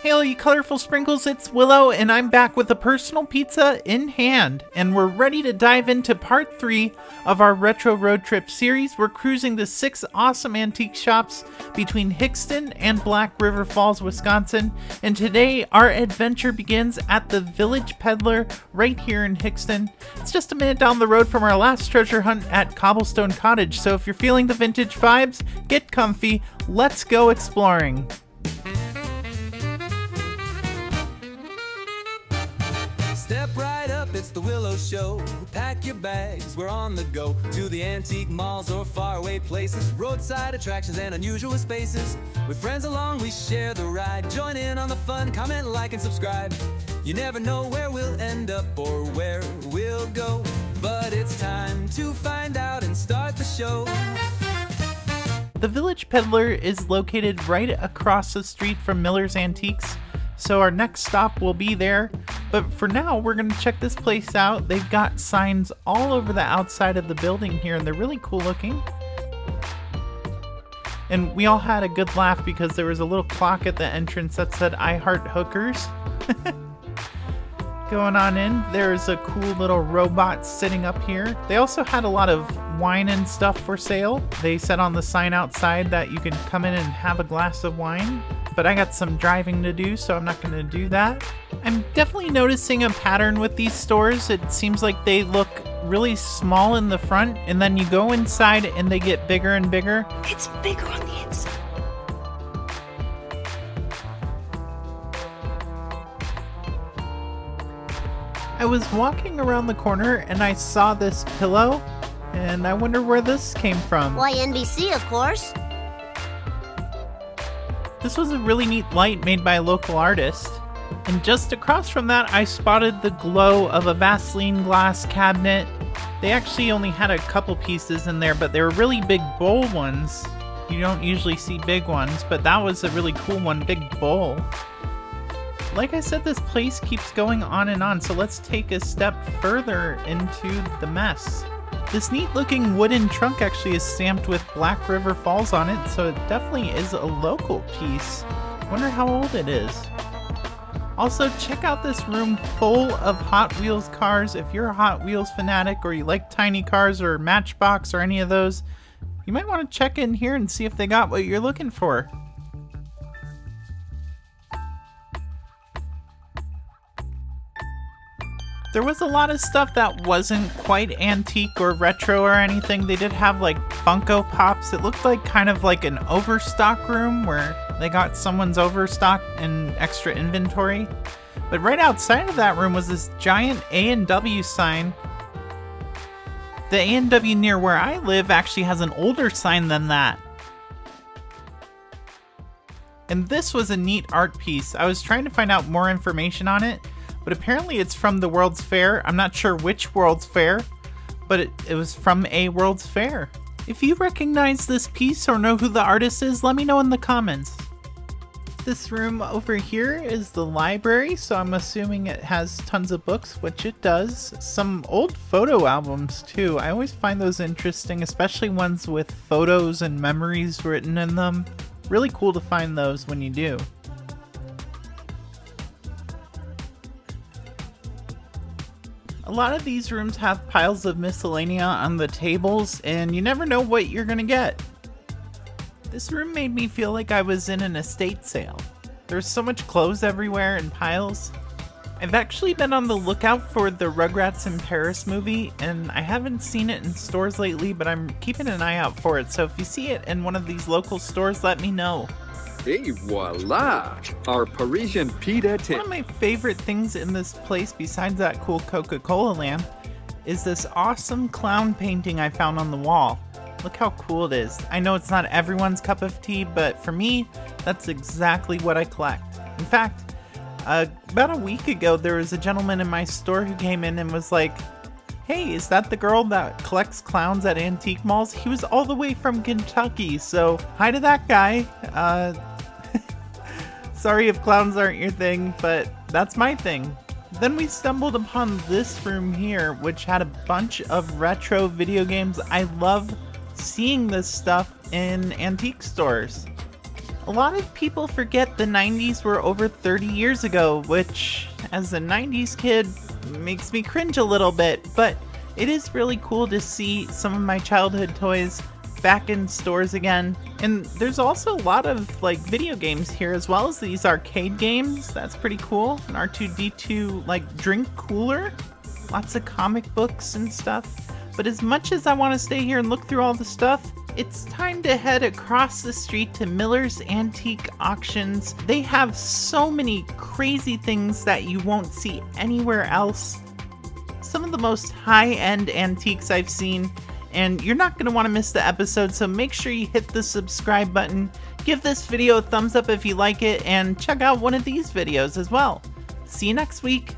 Hey all you colorful sprinkles, it's Willow, and I'm back with a personal pizza in hand, and we're ready to dive into part 3 of our retro road trip series. We're cruising the 6 awesome antique shops between Hixton and Black River Falls, Wisconsin, and today our adventure begins at the Village Peddler right here in Hixton. It's just a minute down the road from our last treasure hunt at Cobblestone Cottage, so if you're feeling the vintage vibes, get comfy, let's go exploring. Step right up, it's the Willow Show. Pack your bags, we're on the go. To the antique malls or faraway places, roadside attractions and unusual spaces. With friends along, we share the ride. Join in on the fun, comment, like, and subscribe. You never know where we'll end up or where we'll go, but it's time to find out and start the show. The Village Peddler is located right across the street from Miller's Antiques, so our next stop will be there. But for now, we're going to check this place out. They've got signs all over the outside of the building here, and they're really cool looking. And we all had a good laugh because there was a little clock at the entrance that said, "I heart hookers." Going on in, there's a cool little robot sitting up here. They also had a lot of wine and stuff for sale. They said on the sign outside that you can come in and have a glass of wine, but I got some driving to do, so I'm not going to do that. I'm definitely noticing a pattern with these stores. It seems like they look really small in the front, and then you go inside and they get bigger and bigger. It's bigger on the inside. I was walking around the corner and I saw this pillow, and I wonder where this came from. Why, NBC, of course. This was a really neat light made by a local artist. And just across from that, I spotted the glow of a Vaseline glass cabinet. They actually only had a couple pieces in there, but they were really big bowl ones. You don't usually see big ones, but that was a really cool one, big bowl. Like I said, this place keeps going on and on, so let's take a step further into the mess. This neat looking wooden trunk actually is stamped with Black River Falls on it, so it definitely is a local piece. Wonder how old it is. Also, check out this room full of Hot Wheels cars. If you're a Hot Wheels fanatic or you like tiny cars or Matchbox or any of those, you might want to check in here and see if they got what you're looking for. There was a lot of stuff that wasn't quite antique or retro or anything. They did have like Funko Pops. It looked like kind of like an overstock room where they got someone's overstock and extra inventory. But right outside of that room was this giant A&W sign. The A&W near where I live actually has an older sign than that. And this was a neat art piece. I was trying to find out more information on it, but apparently it's from the World's Fair. I'm not sure which World's Fair, but it was from a World's Fair. If you recognize this piece or know who the artist is, let me know in the comments. This room over here is the library, so I'm assuming it has tons of books, which it does. Some old photo albums too. I always find those interesting, especially ones with photos and memories written in them. Really cool to find those when you do. A lot of these rooms have piles of miscellanea on the tables, and you never know what you're gonna get. This room made me feel like I was in an estate sale. There's so much clothes everywhere in piles. I've actually been on the lookout for the Rugrats in Paris movie, and I haven't seen it in stores lately, but I'm keeping an eye out for it, so if you see it in one of these local stores, let me know. Et voila! Our Parisian pita tip. One of my favorite things in this place, besides that cool Coca-Cola lamp, is this awesome clown painting I found on the wall. Look how cool it is. I know it's not everyone's cup of tea, but for me, that's exactly what I collect. In fact, about a week ago, there was a gentleman in my store who came in and was like, "Hey, is that the girl that collects clowns at antique malls?" He was all the way from Kentucky, so hi to that guy. Sorry if clowns aren't your thing, but that's my thing. Then we stumbled upon this room here, which had a bunch of retro video games. I love seeing this stuff in antique stores. A lot of people forget the 90s were over 30 years ago, which, as a 90s kid, makes me cringe a little bit, but it is really cool to see some of my childhood toys back in stores again. And there's also a lot of like video games here, as well as these arcade games. That's pretty cool. An R2-D2 like drink cooler. Lots of comic books and stuff. But as much as I want to stay here and look through all the stuff, it's time to head across the street to Miller's Antique Auctions. They have so many crazy things that you won't see anywhere else. Some of the most high-end antiques I've seen, and you're not going to want to miss the episode, so make sure you hit the subscribe button, give this video a thumbs up if you like it, and check out one of these videos as well. See you next week!